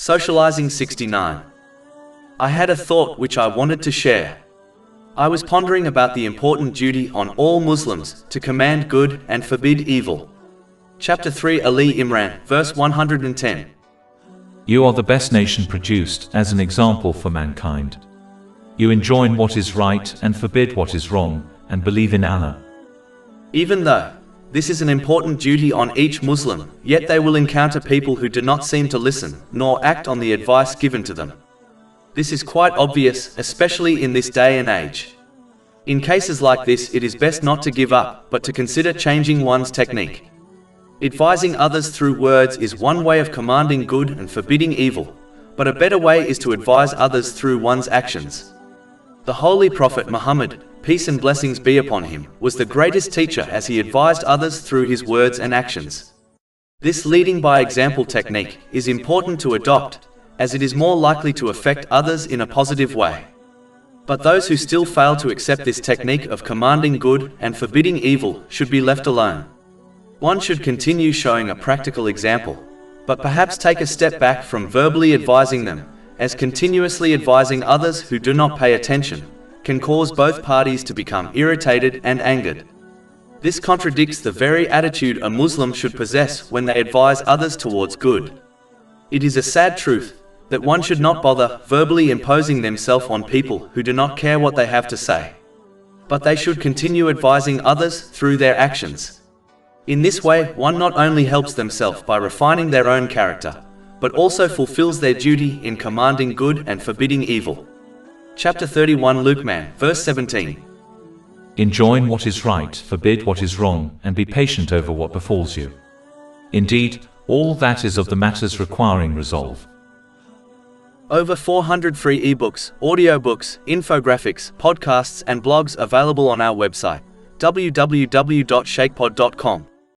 Socializing 69. I had a thought which I wanted to share. I was pondering about the important duty on all Muslims to command good and forbid evil. Chapter 3 Ali Imran, verse 110. You are the best nation produced as an example for mankind. You enjoin what is right and forbid what is wrong, and believe in Allah. Even though this is an important duty on each Muslim, yet they will encounter people who do not seem to listen, nor act on the advice given to them. This is quite obvious, especially in this day and age. In cases like this, it is best not to give up, but to consider changing one's technique. Advising others through words is one way of commanding good and forbidding evil, but a better way is to advise others through one's actions. The Holy Prophet Muhammad, peace and blessings be upon him, was the greatest teacher as he advised others through his words and actions. This leading by example technique is important to adopt, as it is more likely to affect others in a positive way. But those who still fail to accept this technique of commanding good and forbidding evil should be left alone. One should continue showing a practical example, but perhaps take a step back from verbally advising them, as continuously advising others who do not pay attention can cause both parties to become irritated and angered. This contradicts the very attitude a Muslim should possess when they advise others towards good. It is a sad truth that one should not bother verbally imposing themselves on people who do not care what they have to say. But they should continue advising others through their actions. In this way, one not only helps themselves by refining their own character, but also fulfills their duty in commanding good and forbidding evil. Chapter 31 Luqman, verse 17. Enjoin what is right, forbid what is wrong, and be patient over what befalls you. Indeed, all that is of the matters requiring resolve. Over 400 free ebooks, audiobooks, infographics, podcasts and blogs available on our website, www.shakepod.com.